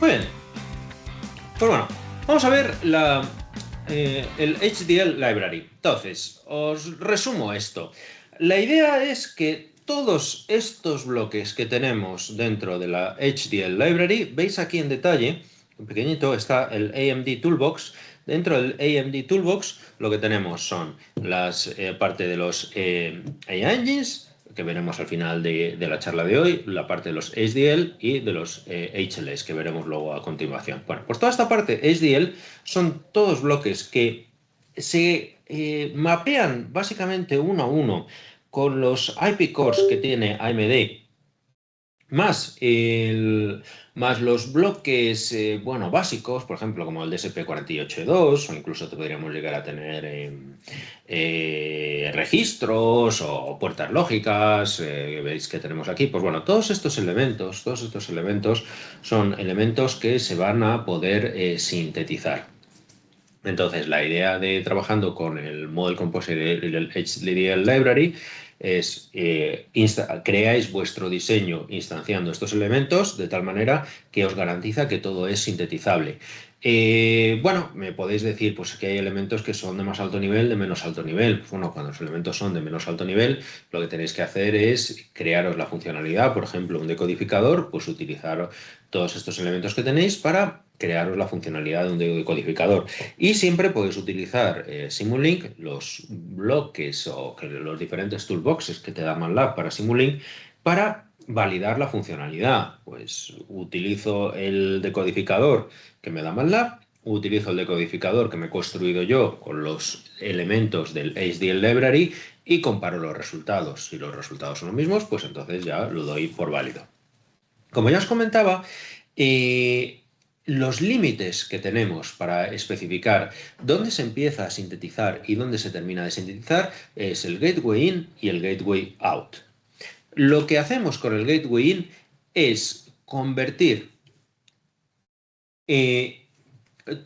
Muy bien. Pues bueno, vamos a ver el HDL Library. Entonces, os resumo esto. La idea es que todos estos bloques que tenemos dentro de la HDL Library, veis aquí en detalle, en pequeñito, está el AMD Toolbox. Dentro del AMD Toolbox lo que tenemos son las parte de los AI Engines, que veremos al final de la charla de hoy, la parte de los HDL y de los HLS, que veremos luego a continuación. Bueno, pues toda esta parte HDL son todos bloques que se mapean básicamente uno a uno con los IP cores que tiene AMD, más, más los bloques bueno, básicos, por ejemplo, como el DSP48.2, o incluso podríamos llegar a tener registros o puertas lógicas, veis que tenemos aquí. Pues bueno, todos estos elementos son elementos que se van a poder sintetizar. Entonces, la idea de trabajando con el Model Composer y el HDL Library es creáis vuestro diseño instanciando estos elementos de tal manera que os garantiza que todo es sintetizable. Bueno, me podéis decir pues, que hay elementos que son de más alto nivel, de menos alto nivel. Pues, bueno, cuando los elementos son de menos alto nivel, lo que tenéis que hacer es crearos la funcionalidad, por ejemplo, un decodificador, pues utilizar todos estos elementos que tenéis para crearos la funcionalidad de un decodificador. Y siempre podéis utilizar Simulink, los bloques o los diferentes toolboxes que te da MATLAB para Simulink, para validar la funcionalidad. Pues utilizo el decodificador que me da MATLAB, utilizo el decodificador que me he construido yo con los elementos del HDL Library y comparo los resultados. Si los resultados son los mismos, pues entonces ya lo doy por válido. Como ya os comentaba, los límites que tenemos para especificar dónde se empieza a sintetizar y dónde se termina de sintetizar es el gateway in y el gateway out. Lo que hacemos con el gateway in es convertir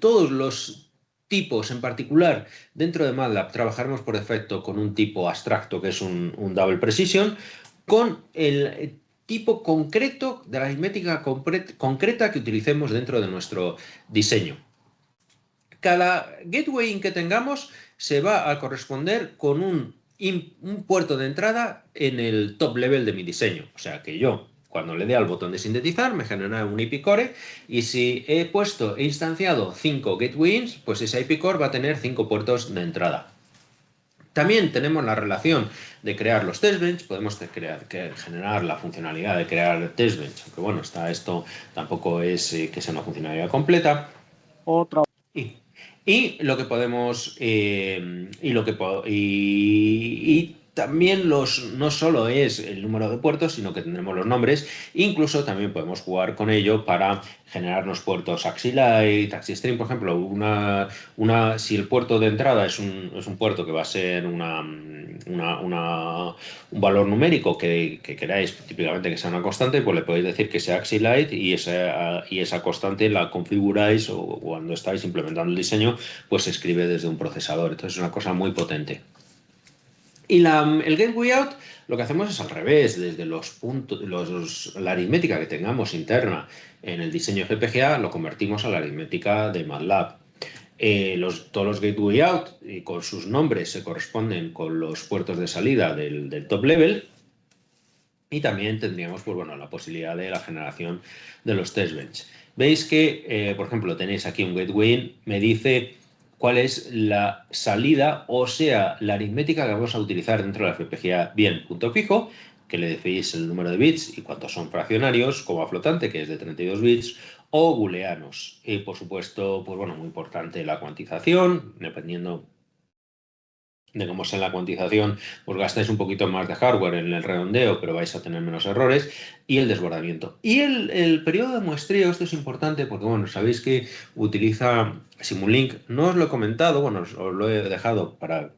todos los tipos en particular. Dentro de MATLAB trabajaremos por defecto con un tipo abstracto que es un double precision, con el tipo concreto de la aritmética concreta que utilicemos dentro de nuestro diseño. Cada gateway in que tengamos se va a corresponder con un puerto de entrada en el top level de mi diseño. O sea que yo, cuando le dé al botón de sintetizar, me genera un IP core, y si he instanciado 5 gateway ins, pues ese IP core va a tener 5 puertos de entrada. También tenemos la relación de crear los test bench, podemos generar la funcionalidad de crear test bench, aunque bueno, esto tampoco es que sea una funcionalidad completa. Otra. Y lo que podemos y también no solo es el número de puertos, sino que tendremos los nombres. Incluso también podemos jugar con ello para generarnos puertos AXI-Light, AXI-Stream, por ejemplo. Si el puerto de entrada es un puerto que va a ser un valor numérico que queráis típicamente que sea una constante, pues le podéis decir que sea AXI-Light, y esa constante la configuráis, o cuando estáis implementando el diseño, pues se escribe desde un procesador. Entonces es una cosa muy potente. Y el gateway out lo que hacemos es al revés. Desde los puntos, la aritmética que tengamos interna en el diseño FPGA lo convertimos a la aritmética de MATLAB. Todos los gateway out y con sus nombres se corresponden con los puertos de salida del top level. Y también tendríamos pues, bueno, la posibilidad de la generación de los test bench. Veis que, por ejemplo, tenéis aquí un gateway in, me dice cuál es la salida, o sea, la aritmética que vamos a utilizar dentro de la FPGA. Bien, punto fijo, que le decís el número de bits y cuántos son fraccionarios, coma flotante, que es de 32 bits, o booleanos. Y, por supuesto, pues bueno, muy importante la cuantización, dependiendo de cómo sea la cuantización, pues gastáis un poquito más de hardware en el redondeo, pero vais a tener menos errores, y el desbordamiento. Y el periodo de muestreo, esto es importante porque, bueno, sabéis que utiliza Simulink, no os lo he comentado, bueno, os lo he dejado para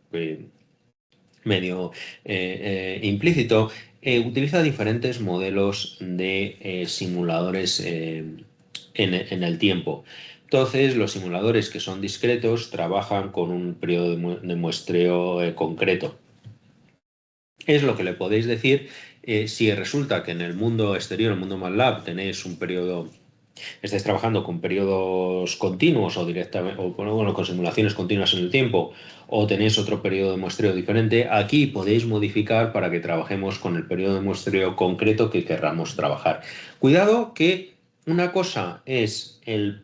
medio implícito, utiliza diferentes modelos de simuladores en el tiempo. Entonces, los simuladores que son discretos trabajan con un periodo de muestreo concreto. Es lo que le podéis decir si resulta que en el mundo exterior, el mundo MATLAB, tenéis un periodo estáis trabajando con periodos continuos o directamente, o bueno, con simulaciones continuas en el tiempo, o tenéis otro periodo de muestreo diferente, aquí podéis modificar para que trabajemos con el periodo de muestreo concreto que querramos trabajar. Cuidado que una cosa es el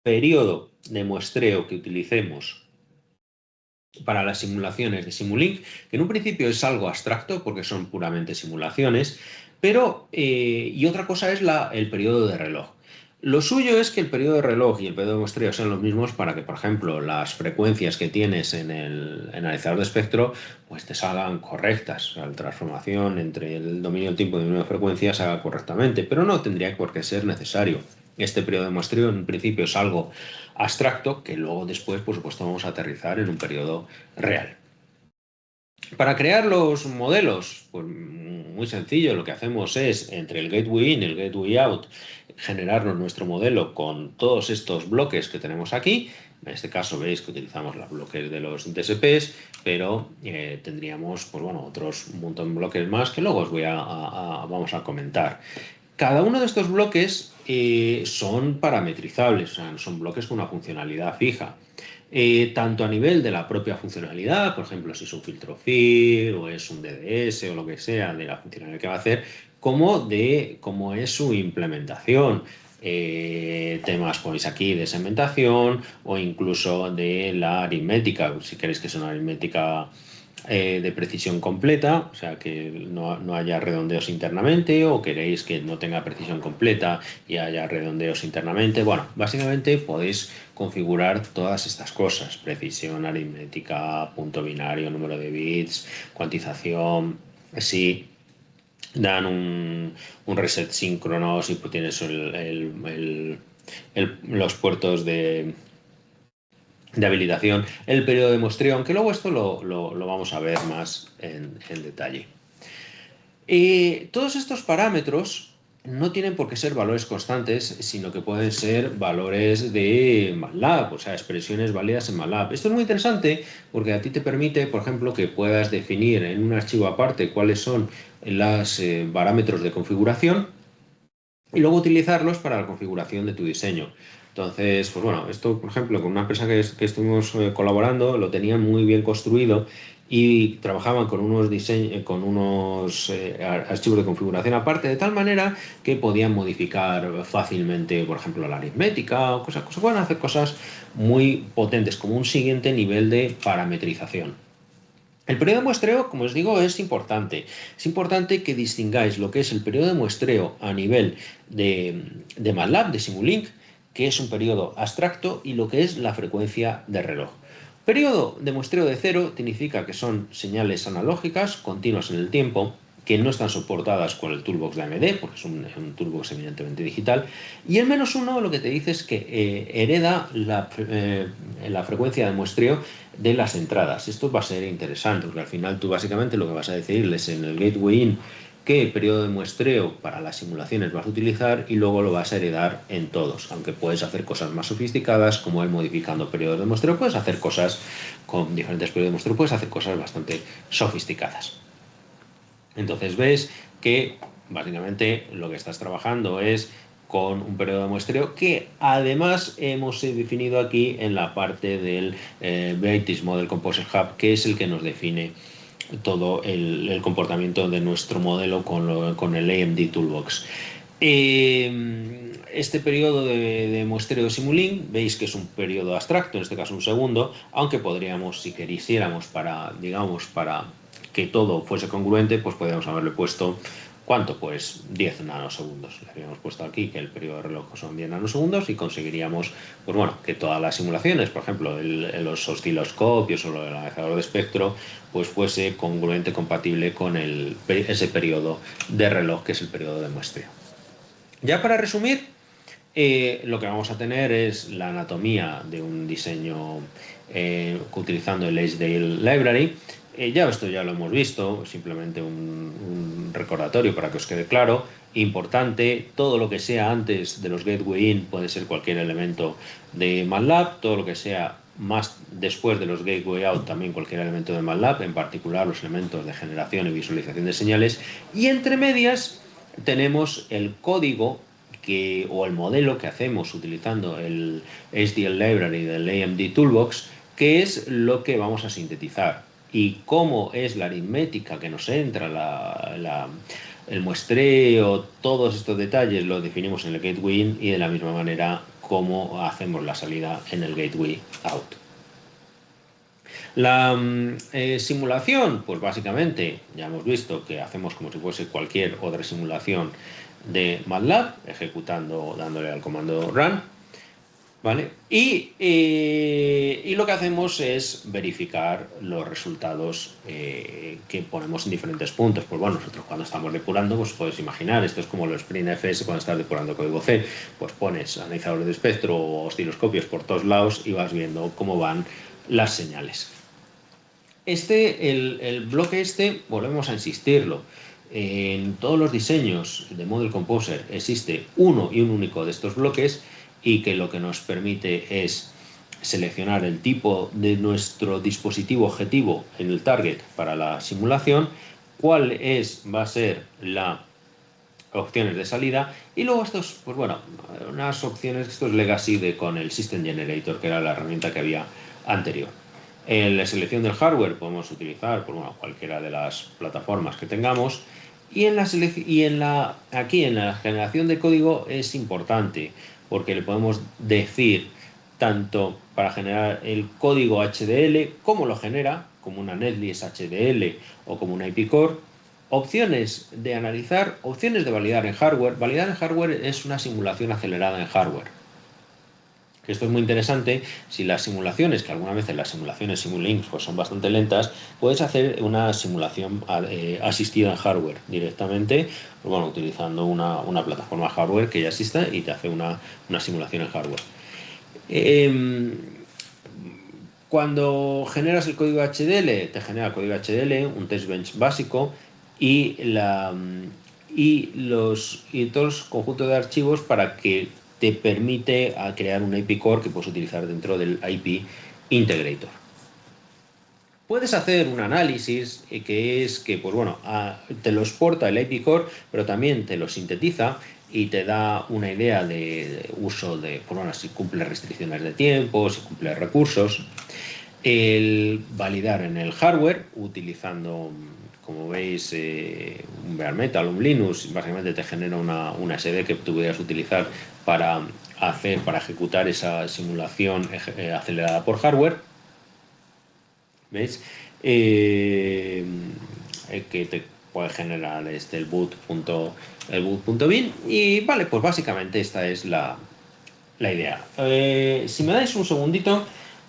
periodo de muestreo que utilicemos para las simulaciones de Simulink, que en un principio es algo abstracto porque son puramente simulaciones, pero y otra cosa es el periodo de reloj. Lo suyo es que el periodo de reloj y el periodo de muestreo sean los mismos para que, por ejemplo, las frecuencias que tienes en el analizador de espectro pues te salgan correctas. O sea, la transformación entre el dominio del tiempo y el dominio de frecuencias se haga correctamente, pero no tendría por qué ser necesario. Este periodo de muestreo en principio es algo abstracto que luego después, por supuesto, vamos a aterrizar en un periodo real. Para crear los modelos, pues muy sencillo, lo que hacemos es entre el gateway in y el gateway out generarnos nuestro modelo con todos estos bloques que tenemos aquí. En este caso veis que utilizamos los bloques de los DSPs, pero tendríamos pues bueno, otros un montón de bloques más que luego os vamos a comentar. Cada uno de estos bloques son parametrizables, o sea, son bloques con una funcionalidad fija. Tanto a nivel de la propia funcionalidad, por ejemplo, si es un filtro FIR o es un DDS o lo que sea de la funcionalidad que va a hacer, como de cómo es su implementación. Temas ponéis aquí de segmentación o incluso de la aritmética, si queréis que sea una aritmética de precisión completa, o sea que no haya redondeos internamente, o queréis que no tenga precisión completa y haya redondeos internamente. Bueno, básicamente podéis configurar todas estas cosas: precisión aritmética, punto binario, número de bits, cuantización. Si dan un reset síncrono, si tienes los puertos de habilitación, el periodo de muestreo, aunque luego esto lo vamos a ver más en detalle. Todos estos parámetros no tienen por qué ser valores constantes, sino que pueden ser valores de MATLAB, o sea, expresiones válidas en MATLAB. Esto es muy interesante porque a ti te permite, por ejemplo, que puedas definir en un archivo aparte cuáles son los parámetros de configuración y luego utilizarlos para la configuración de tu diseño. Entonces, pues bueno, esto, por ejemplo, con una empresa que estuvimos colaborando, lo tenían muy bien construido y trabajaban con unos archivos de configuración aparte, de tal manera que podían modificar fácilmente, por ejemplo, la aritmética o cosas, pueden hacer cosas muy potentes, como un siguiente nivel de parametrización. El periodo de muestreo, como os digo, es importante. Es importante que distingáis lo que es el periodo de muestreo a nivel de MATLAB, de Simulink, que es un periodo abstracto, y lo que es la frecuencia de reloj. Periodo de muestreo de cero significa que son señales analógicas continuas en el tiempo, que no están soportadas con el toolbox de AMD, porque es un toolbox evidentemente digital. Y el -1 lo que te dice es que hereda la frecuencia de muestreo de las entradas. Esto va a ser interesante, porque al final tú básicamente lo que vas a decirles en el gateway in qué periodo de muestreo para las simulaciones vas a utilizar y luego lo vas a heredar en todos. Aunque puedes hacer cosas más sofisticadas, como ir modificando periodos de muestreo, puedes hacer cosas con diferentes periodos de muestreo, puedes hacer cosas bastante sofisticadas. Entonces ves que básicamente lo que estás trabajando es con un periodo de muestreo que además hemos definido aquí en la parte del Brightest Model Composer Hub, que es el que nos define todo el comportamiento de nuestro modelo con el AMD Toolbox. Este periodo de muestreo Simulink, veis que es un periodo abstracto, en este caso un segundo, aunque podríamos, si quisiéramos, para que todo fuese congruente, pues podríamos haberle puesto, ¿cuánto? Pues 10 nanosegundos. Le habíamos puesto aquí que el periodo de reloj son 10 nanosegundos y conseguiríamos, pues bueno, que todas las simulaciones, por ejemplo, los osciloscopios o el analizador de espectro, pues fuese congruente, compatible con ese periodo de reloj que es el periodo de muestreo. Ya para resumir, lo que vamos a tener es la anatomía de un diseño utilizando el Aceldale Library. Esto ya lo hemos visto, simplemente un recordatorio para que os quede claro. Importante, todo lo que sea antes de los gateway in puede ser cualquier elemento de MATLAB, todo lo que sea más después de los gateway out también cualquier elemento de MATLAB, en particular los elementos de generación y visualización de señales. Y entre medias tenemos el código o el modelo que hacemos utilizando el HDL Library del AMD Toolbox, qué es lo que vamos a sintetizar y cómo es la aritmética que nos entra, el muestreo, todos estos detalles los definimos en el gateway in y de la misma manera cómo hacemos la salida en el gateway out. La simulación, pues básicamente ya hemos visto que hacemos como si fuese cualquier otra simulación de MATLAB, dándole al comando run, ¿vale? Y lo que hacemos es verificar los resultados que ponemos en diferentes puntos. Pues bueno, nosotros cuando estamos depurando, pues puedes imaginar, esto es como los printfs cuando estás depurando código C, pues pones analizadores de espectro o osciloscopios por todos lados y vas viendo cómo van las señales. El bloque volvemos a insistirlo. En todos los diseños de Model Composer existe uno y un único de estos bloques y que lo que nos permite es seleccionar el tipo de nuestro dispositivo objetivo en el target para la simulación, va a ser las opciones de salida y luego estos, pues bueno, unas opciones, esto es legacy con el System Generator, que era la herramienta que había anterior. En la selección del hardware podemos utilizar cualquiera de las plataformas que tengamos y aquí en la generación de código es importante porque le podemos decir tanto para generar el código HDL, cómo lo genera, como una netlist HDL o como una IP Core, opciones de analizar, opciones de validar en hardware. Validar en hardware es una simulación acelerada en hardware. Esto es muy interesante si las simulaciones, que algunas veces las simulaciones Simulink pues son bastante lentas, puedes hacer una simulación asistida en hardware directamente, pues bueno, utilizando una plataforma hardware que ya exista y te hace una simulación en hardware. Cuando generas el código HDL, te genera el código HDL, un test bench básico y todos los conjuntos de archivos para que te permite crear un IP Core que puedes utilizar dentro del IP Integrator. Puedes hacer un análisis que es que, pues bueno, te lo exporta el IP Core, pero también te lo sintetiza y te da una idea de uso de, pues bueno, si cumple restricciones de tiempo, si cumple recursos. El validar en el hardware utilizando, como veis, un bare metal, un Linux, básicamente te genera una SD que tú pudieras utilizar para ejecutar esa simulación acelerada por hardware. ¿Veis? Que te puede generar el boot.bin y vale, pues básicamente esta es la idea. Si me dais un segundito,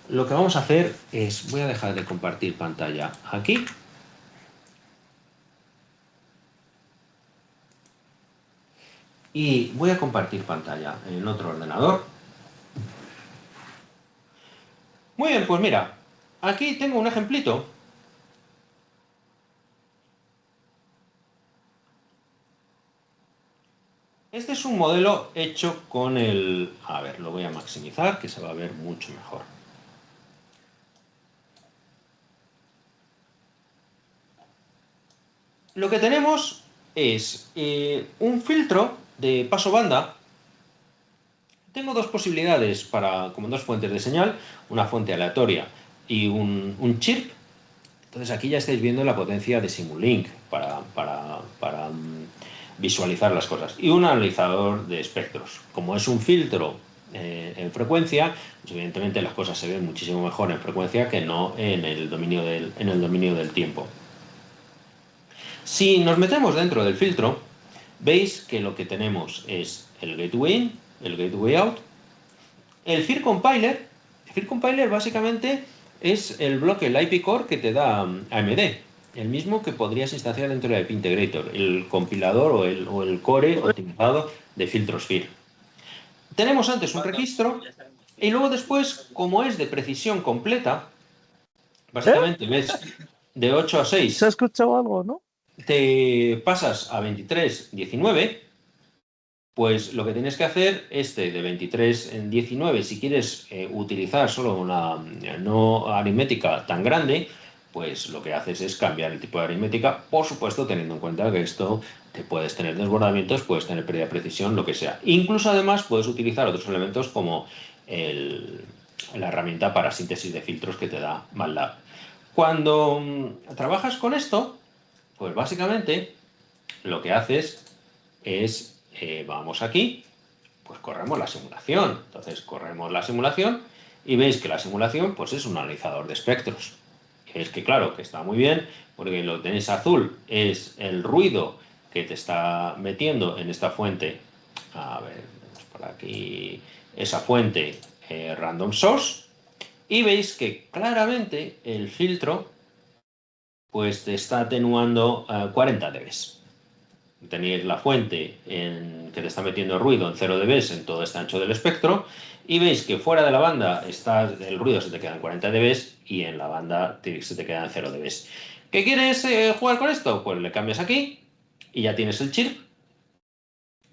lo que vamos a hacer es, voy a dejar de compartir pantalla aquí. Y voy a compartir pantalla en otro ordenador. Muy bien, pues mira, aquí tengo un ejemplito. Este es un modelo hecho con el... A ver, lo voy a maximizar, que se va a ver mucho mejor. Lo que tenemos es un filtro de paso banda. Tengo dos posibilidades como dos fuentes de señal, una fuente aleatoria y un chirp. Entonces aquí ya estáis viendo la potencia de Simulink para visualizar las cosas. Y un analizador de espectros. Como es un filtro en frecuencia, pues evidentemente las cosas se ven muchísimo mejor en frecuencia que no en el dominio del tiempo. Si nos metemos dentro del filtro, veis que lo que tenemos es el gateway in, el gateway out, el Fear Compiler. El Fear Compiler básicamente es el bloque, el IP Core que te da AMD, el mismo que podrías instanciar dentro del IP Integrator, el compilador o el core optimizado de filtros Fear. Tenemos antes un registro y luego después, como es de precisión completa, básicamente ves de 8 a 6. ¿Se ha escuchado algo, no? Te pasas a 23-19, pues lo que tienes que hacer de 23 en 19, si quieres utilizar solo una no aritmética tan grande, pues lo que haces es cambiar el tipo de aritmética, por supuesto teniendo en cuenta que esto te puedes tener desbordamientos, puedes tener pérdida de precisión, lo que sea. Incluso además puedes utilizar otros elementos como la herramienta para síntesis de filtros que te da MATLAB. Cuando trabajas con esto, pues básicamente lo que haces es, vamos aquí, pues corremos la simulación. Entonces corremos la simulación y veis que la simulación pues es un analizador de espectros. Es que claro, que está muy bien, porque lo que tenéis azul es el ruido que te está metiendo en esta fuente. A ver, vamos por aquí, esa fuente random source. Y veis que claramente el filtro pues te está atenuando 40 dB. Tenéis la fuente que te está metiendo ruido en 0 dB en todo este ancho del espectro y veis que fuera de la banda el ruido se te queda en 40 dB y en la banda se te queda en 0 dB. ¿Qué quieres jugar con esto? Pues le cambias aquí y ya tienes el chirp,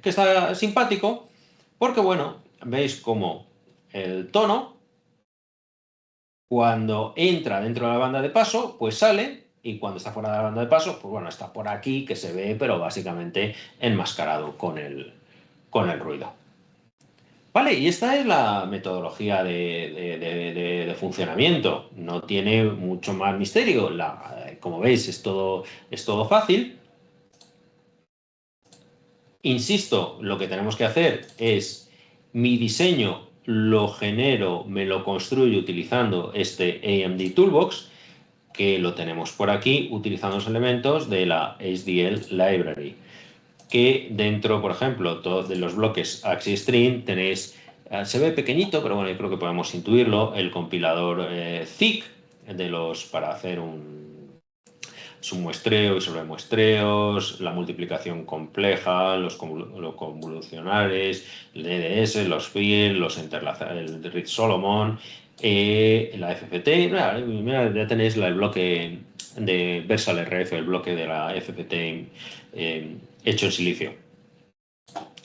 que está simpático, porque bueno, veis como el tono, cuando entra dentro de la banda de paso, pues sale, y cuando está fuera de la banda de paso, pues bueno, está por aquí, que se ve, pero básicamente enmascarado con el ruido. Vale, y esta es la metodología de funcionamiento. No tiene mucho más misterio. Como veis, es todo fácil. Insisto, lo que tenemos que hacer es mi diseño lo genero, me lo construyo utilizando este AMD Toolbox, que lo tenemos por aquí utilizando los elementos de la HDL Library, que dentro, por ejemplo, todos de los bloques Axis String tenéis, se ve pequeñito, pero bueno, yo creo que podemos intuirlo, el compilador ZIC para hacer su muestreo y sobre muestreos, la multiplicación compleja, los convolucionales, el DDS, los FIR, el Reed-Solomon, la FFT. Mira, ya tenéis el bloque de Versal RF, el bloque de la FFT hecho en silicio.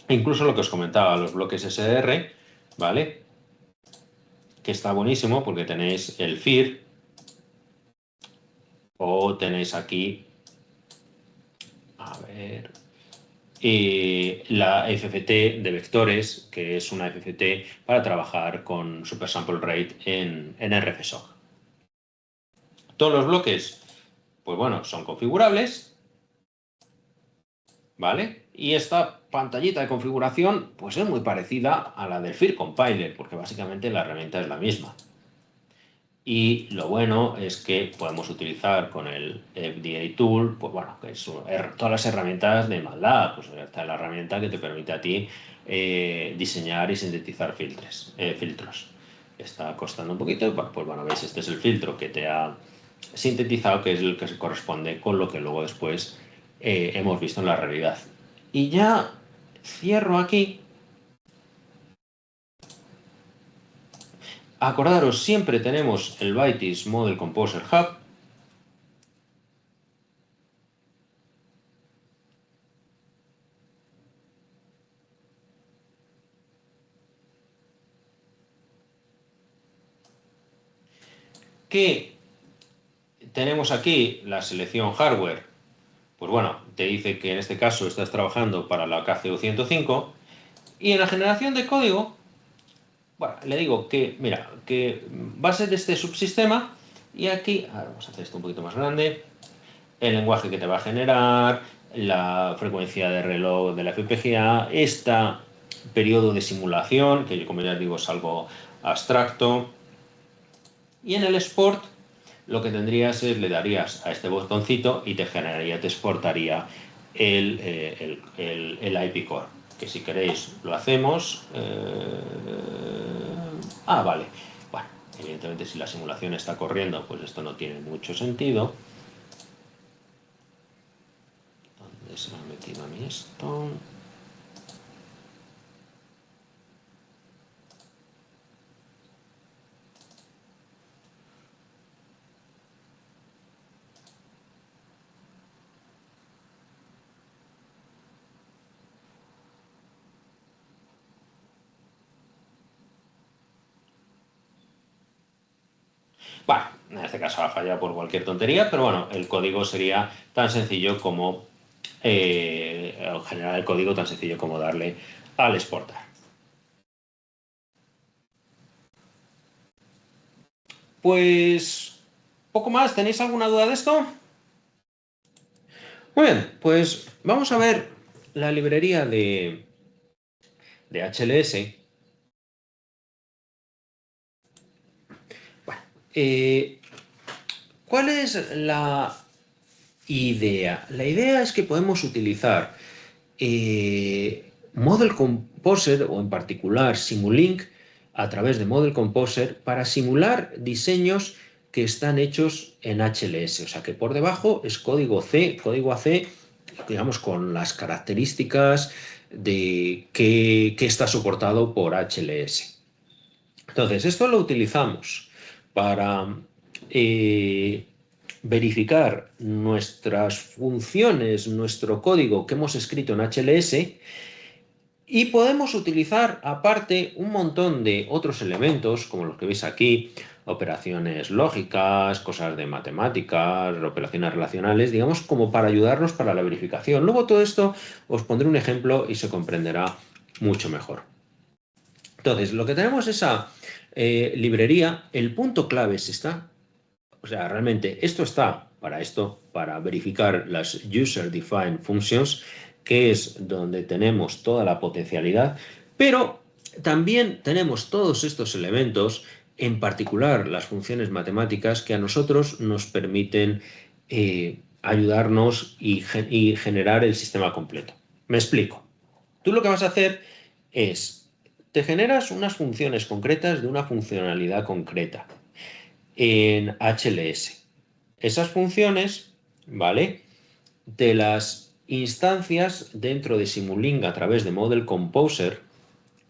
E incluso lo que os comentaba, los bloques SDR, ¿vale? Que está buenísimo porque tenéis el FIR o tenéis aquí, a ver, la FFT de vectores, que es una FFT para trabajar con Super Sample Rate en RFSOC. Todos los bloques, pues bueno, son configurables, ¿vale? Y esta pantallita de configuración, pues es muy parecida a la del FIR Compiler, porque básicamente la herramienta es la misma. Y lo bueno es que podemos utilizar con el FDA Tool, pues bueno, que es todas las herramientas de MATLAB, pues esta es la herramienta que te permite a ti diseñar y sintetizar filtros. Está costando un poquito, pues bueno, veis, este es el filtro que te ha sintetizado, que es el que se corresponde con lo que luego después hemos visto en la realidad. Y ya cierro aquí. Acordaros, siempre tenemos el Bytes Model Composer Hub, que tenemos aquí la selección hardware. Pues bueno, te dice que en este caso estás trabajando para la KCU105. Y en la generación de código, bueno, le digo que, mira, que va a ser este subsistema. Y aquí, a ver, vamos a hacer esto un poquito más grande. El lenguaje que te va a generar, la frecuencia de reloj de la FPGA, este periodo de simulación, que como ya digo es algo abstracto. Y en el export lo que tendrías es, le darías a este botoncito y te generaría, te exportaría el IP core. Que si queréis lo hacemos. Vale. Bueno, evidentemente si la simulación está corriendo, pues esto no tiene mucho sentido. ¿Dónde se me ha metido a mí esto? Bueno, en este caso ha fallado por cualquier tontería, pero bueno, el código sería tan sencillo como generar el código tan sencillo como darle al exportar. Pues poco más. ¿Tenéis alguna duda de esto? Muy bien, pues vamos a ver la librería de HLS. Bueno, ¿cuál es la idea? La idea es que podemos utilizar Model Composer o en particular Simulink a través de Model Composer para simular diseños que están hechos en HLS. O sea que por debajo es código C, código AC, digamos con las características de que está soportado por HLS. Entonces, esto lo utilizamos para verificar nuestras funciones, nuestro código que hemos escrito en HLS y podemos utilizar aparte un montón de otros elementos, como los que veis aquí, operaciones lógicas, cosas de matemáticas, operaciones relacionales, digamos, como para ayudarnos para la verificación. Luego todo esto os pondré un ejemplo y se comprenderá mucho mejor. Entonces, lo que tenemos es esa librería, el punto clave es esta, o sea, realmente esto está para esto, para verificar las User Defined Functions, que es donde tenemos toda la potencialidad, pero también tenemos todos estos elementos, en particular las funciones matemáticas, que a nosotros nos permiten ayudarnos y generar el sistema completo. Me explico. Tú lo que vas a hacer es, te generas unas funciones concretas de una funcionalidad concreta en HLS. Esas funciones, ¿vale? Te las instancias dentro de Simulink a través de Model Composer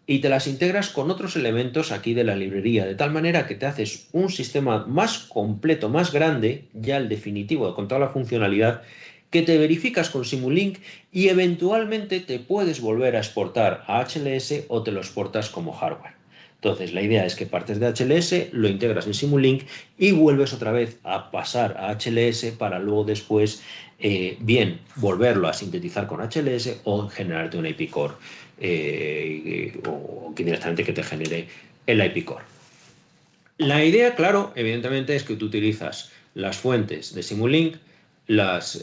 y te las integras con otros elementos aquí de la librería, de tal manera que te haces un sistema más completo, más grande, ya el definitivo, con toda la funcionalidad, que te verificas con Simulink y eventualmente te puedes volver a exportar a HLS o te lo exportas como hardware. Entonces, la idea es que partes de HLS, lo integras en Simulink y vuelves otra vez a pasar a HLS para luego después, bien, volverlo a sintetizar con HLS o generarte un IP Core o que directamente que te genere el IP Core. La idea, claro, evidentemente es que tú utilizas las fuentes de Simulink, las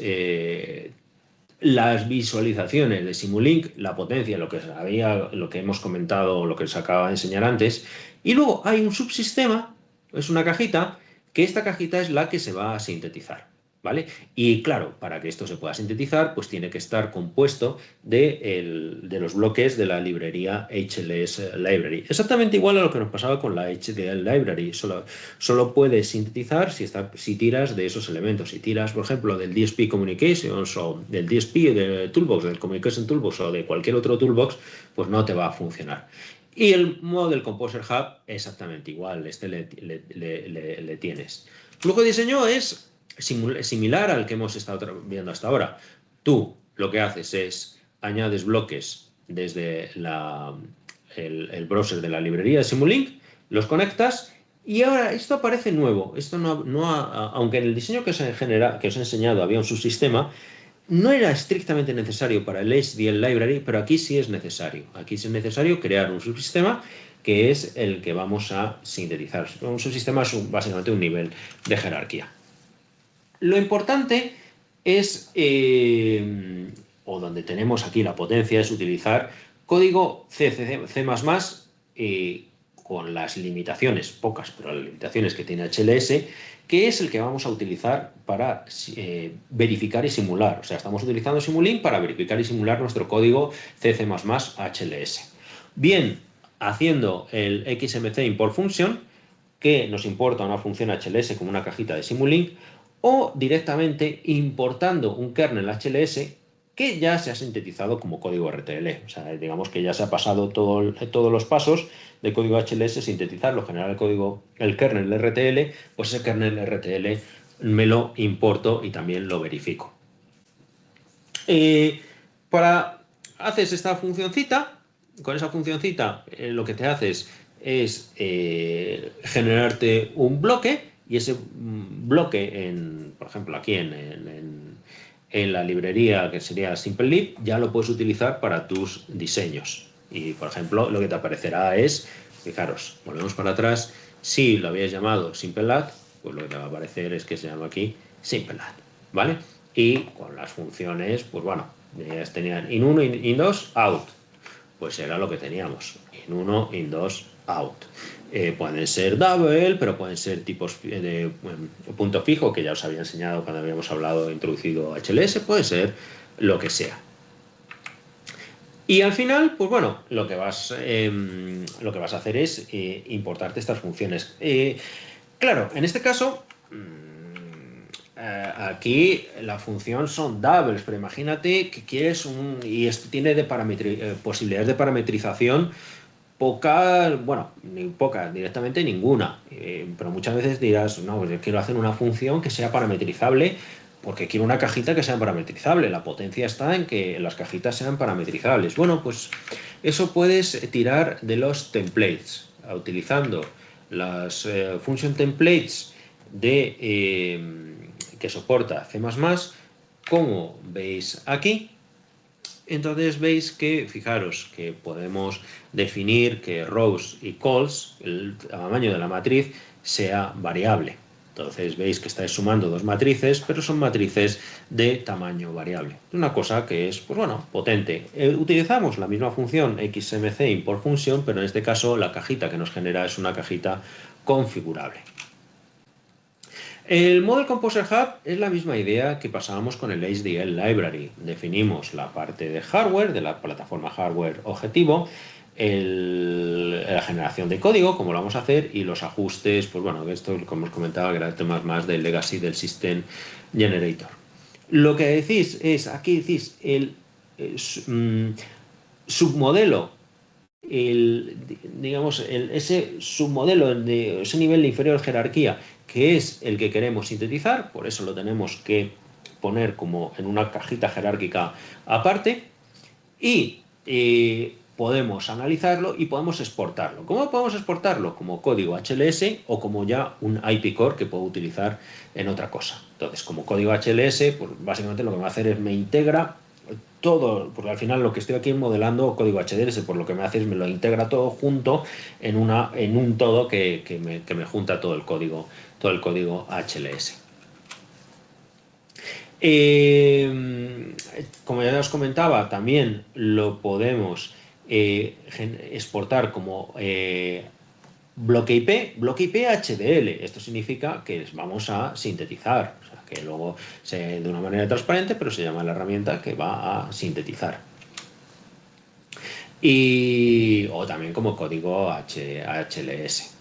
visualizaciones de Simulink, la potencia, lo que hemos comentado, lo que os acaba de enseñar antes, y luego hay un subsistema, es una cajita, que esta cajita es la que se va a sintetizar, ¿vale? Y claro, para que esto se pueda sintetizar, pues tiene que estar compuesto de los bloques de la librería HLS Library. Exactamente igual a lo que nos pasaba con la HDL Library, solo puedes sintetizar si tiras de esos elementos. Si tiras, por ejemplo, del DSP Communications o del DSP de Toolbox, del Communication Toolbox o de cualquier otro Toolbox, pues no te va a funcionar. Y el modo del Composer Hub exactamente igual, le tienes. Flujo de diseño es similar al que hemos estado viendo hasta ahora. Tú lo que haces es añades bloques desde el browser de la librería de Simulink, los conectas y ahora esto aparece nuevo. Esto aunque en el diseño que os he enseñado había un subsistema, no era estrictamente necesario para el HDL Library, pero aquí sí es necesario. Aquí sí es necesario crear un subsistema que es el que vamos a sintetizar. Un subsistema es básicamente un nivel de jerarquía. Lo importante es, o donde tenemos aquí la potencia, es utilizar código C, con las limitaciones, pocas, pero las limitaciones que tiene HLS, que es el que vamos a utilizar para verificar y simular. O sea, estamos utilizando Simulink para verificar y simular nuestro código C, HLS. Bien, haciendo el XMC import function, que nos importa una función HLS como una cajita de Simulink, o directamente importando un kernel HLS que ya se ha sintetizado como código RTL. O sea, digamos que ya se ha pasado todos los pasos de código HLS, sintetizarlo, generar el kernel RTL, pues ese kernel RTL me lo importo y también lo verifico. Haces esta funcioncita, con esa funcioncita lo que te haces es generarte un bloque y ese bloque, por ejemplo, aquí en la librería que sería SimpleLib, ya lo puedes utilizar para tus diseños. Y, por ejemplo, lo que te aparecerá es, fijaros, volvemos para atrás, si lo habías llamado SimpleAdd, pues lo que te va a aparecer es que se llama aquí SimpleAdd, ¿vale? Y con las funciones, pues bueno, ellas tenían in1, in2, out, pues era lo que teníamos, in1, in2, out. Pueden ser double, pero pueden ser tipos de punto fijo, que ya os había enseñado cuando habíamos hablado, introducido HLS, puede ser lo que sea. Y al final, pues bueno, lo que vas a hacer es importarte estas funciones. Claro, en este caso, aquí la función son doubles, pero imagínate que quieres y esto tiene posibilidades de parametrización pocas, bueno, ni pocas, directamente ninguna. Pero muchas veces dirás, no, pues yo quiero hacer una función que sea parametrizable porque quiero una cajita que sea parametrizable. La potencia está en que las cajitas sean parametrizables. Bueno, pues eso puedes tirar de los templates, utilizando las function templates que soporta C++, como veis aquí. Entonces veis que, fijaros, que podemos definir que rows y calls, el tamaño de la matriz, sea variable. Entonces veis que estáis sumando dos matrices, pero son matrices de tamaño variable. Una cosa que es, pues bueno, potente. Utilizamos la misma función xmc import function, pero en este caso la cajita que nos genera es una cajita configurable. El Model Composer Hub es la misma idea que pasábamos con el HDL Library. Definimos la parte de hardware, de la plataforma hardware objetivo, la generación de código, como lo vamos a hacer, y los ajustes, pues bueno, esto, como os comentaba, que era temas más del legacy del System Generator. Lo que decís es, aquí decís, submodelo, ese submodelo, ese nivel de inferior jerarquía, que es el que queremos sintetizar, por eso lo tenemos que poner como en una cajita jerárquica aparte, y podemos analizarlo y podemos exportarlo. ¿Cómo podemos exportarlo? Como código HLS o como ya un IP core que puedo utilizar en otra cosa. Entonces, como código HLS, pues básicamente lo que me va a hacer es me integra todo, porque al final lo que estoy aquí modelando código HDLS, por lo que me hace es me lo integra todo junto en un todo que me junta todo el código HLS. Como ya os comentaba, también lo podemos exportar como bloque IP HDL. Esto significa que vamos a sintetizar, o sea, que luego de una manera transparente, pero se llama la herramienta que va a sintetizar. O también como código HLS.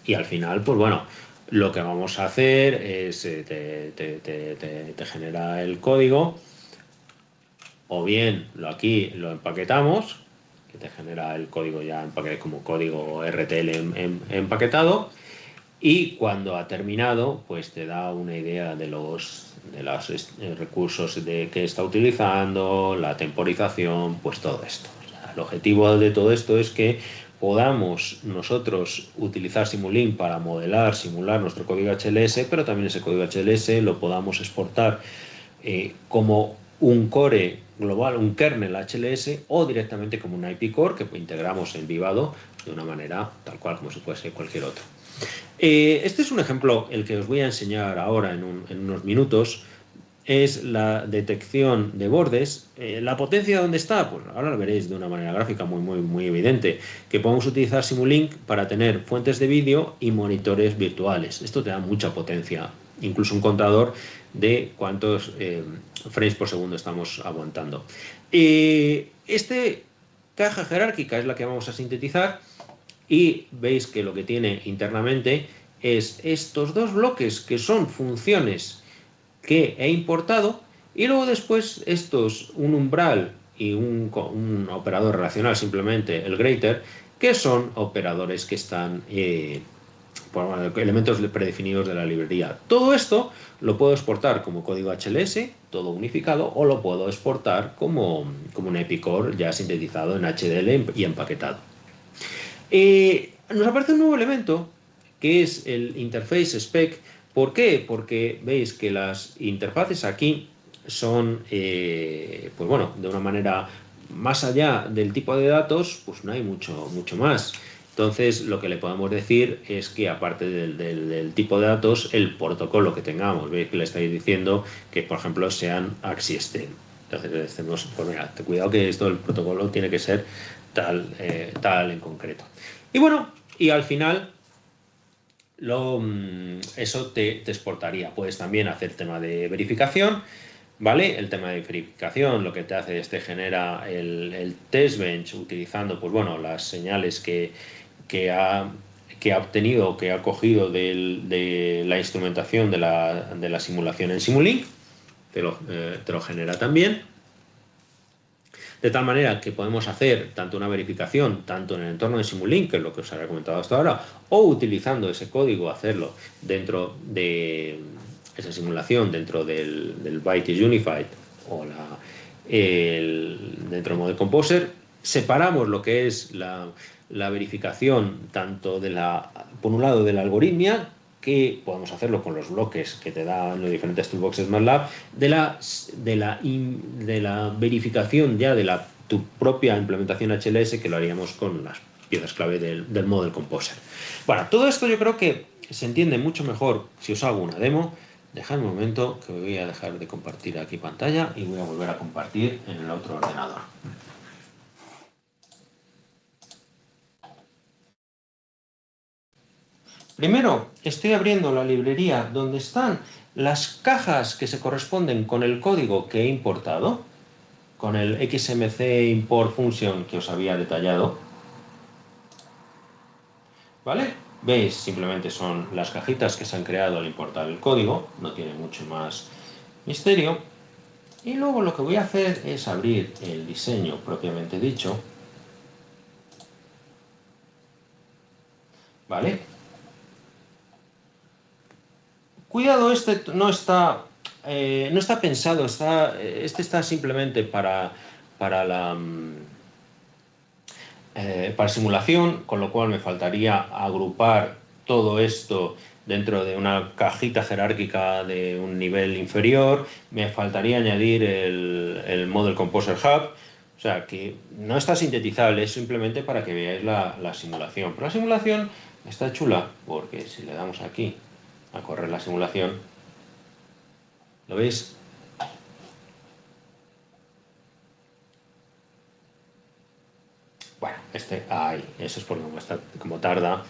Y al final, pues bueno, lo que vamos a hacer es te genera el código, o bien aquí lo empaquetamos, que te genera el código ya como código RTL empaquetado, y cuando ha terminado, pues te da una idea de los recursos que está utilizando, la temporización, pues todo esto. O sea, el objetivo de todo esto es que podamos nosotros utilizar Simulink para simular nuestro código HLS, pero también ese código HLS lo podamos exportar como un core global, un kernel HLS, o directamente como un IP core que integramos en Vivado de una manera tal cual como si fuese cualquier otro. Este es un ejemplo, el que os voy a enseñar ahora en unos minutos, es la detección de bordes. ¿La potencia dónde está? Pues ahora lo veréis de una manera gráfica muy evidente, que podemos utilizar Simulink para tener fuentes de vídeo y monitores virtuales. Esto te da mucha potencia, incluso un contador de cuántos frames por segundo estamos aguantando. Esta caja jerárquica es la que vamos a sintetizar, y veis que lo que tiene internamente es estos dos bloques que son funciones que he importado, y luego después un umbral y un operador relacional, simplemente el greater, que son operadores que están elementos predefinidos de la librería. Todo esto lo puedo exportar como código HLS, todo unificado, o lo puedo exportar como un EPIC-core ya sintetizado en HDL y empaquetado. Nos aparece un nuevo elemento que es el Interface Spec. ¿Por qué? Porque veis que las interfaces aquí son, pues bueno, de una manera más allá del tipo de datos, pues no hay mucho más. Entonces, lo que le podemos decir es que aparte del tipo de datos, el protocolo que tengamos, veis que le estáis diciendo que, por ejemplo, sean AXI Stream. Entonces, le decimos, pues mira, cuidado que esto, el protocolo tiene que ser tal en concreto. Y bueno, y al final eso te exportaría. Puedes también hacer tema de verificación, ¿vale? El tema de verificación lo que te hace es te genera el test bench utilizando, pues bueno, las señales que ha obtenido, que ha cogido de la instrumentación de la simulación en Simulink, te lo genera también. De tal manera que podemos hacer tanto una verificación, tanto en el entorno de Simulink, que es lo que os había comentado hasta ahora, o utilizando ese código, hacerlo dentro de esa simulación, dentro del Byte is Unified o dentro del Model Composer. Separamos lo que es la verificación tanto por un lado de la algoritmia, que podemos hacerlo con los bloques que te dan los diferentes toolboxes MATLAB, de la verificación ya de tu propia implementación HLS, que lo haríamos con las piezas clave del Model Composer. Bueno, todo esto yo creo que se entiende mucho mejor si os hago una demo. Dejad un momento que voy a dejar de compartir aquí pantalla y voy a volver a compartir en el otro ordenador. Primero, estoy abriendo la librería donde están las cajas que se corresponden con el código que he importado, con el XMC import function que os había detallado. ¿Vale? Veis, simplemente son las cajitas que se han creado al importar el código, no tiene mucho más misterio. Y luego lo que voy a hacer es abrir el diseño propiamente dicho. ¿Vale? Cuidado, este no está pensado, este está simplemente para simulación, con lo cual me faltaría agrupar todo esto dentro de una cajita jerárquica de un nivel inferior, me faltaría añadir el Model Composer Hub, o sea que no está sintetizable, es simplemente para que veáis la simulación. Pero la simulación está chula, porque si le damos aquí a correr la simulación, ¿lo veis? Bueno, eso es porque como tarda.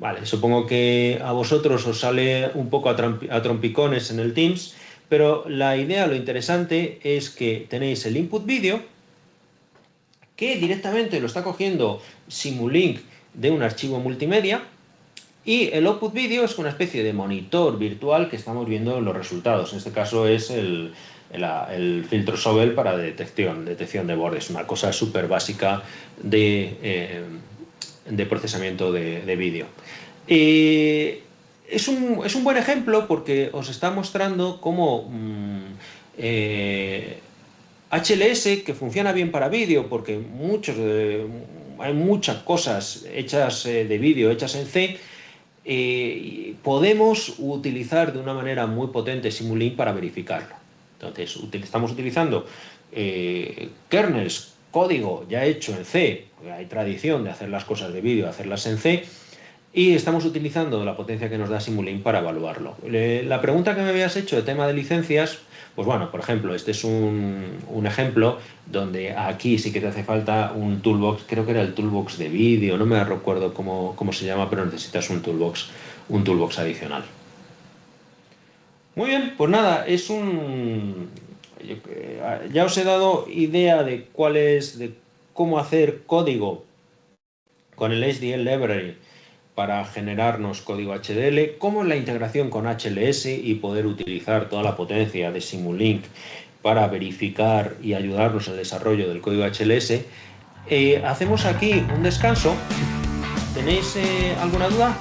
Vale, supongo que a vosotros os sale un poco a trompicones en el Teams, pero la idea, lo interesante es que tenéis el input vídeo, que directamente lo está cogiendo Simulink de un archivo multimedia, y el output vídeo es una especie de monitor virtual que estamos viendo los resultados. En este caso es el filtro Sobel para detección de bordes, una cosa súper básica de procesamiento de vídeo. Es un buen ejemplo porque os está mostrando cómo HLS, que funciona bien para vídeo, porque hay muchas cosas hechas de vídeo, hechas en C, podemos utilizar de una manera muy potente Simulink para verificarlo. Entonces, estamos utilizando kernels, código ya hecho en C, hay tradición de hacer las cosas de vídeo, hacerlas en C, y estamos utilizando la potencia que nos da Simulink para evaluarlo. La pregunta que me habías hecho de tema de licencias, pues bueno, por ejemplo, este es un ejemplo donde aquí sí que te hace falta un toolbox, creo que era el toolbox de vídeo, no me recuerdo cómo se llama, pero necesitas un toolbox adicional. Muy bien, pues nada, ya os he dado idea de cómo hacer código con el HDL Library para generarnos código HDL, cómo es la integración con HLS y poder utilizar toda la potencia de Simulink para verificar y ayudarnos en el desarrollo del código HLS. Hacemos aquí un descanso. ¿Tenéis alguna duda?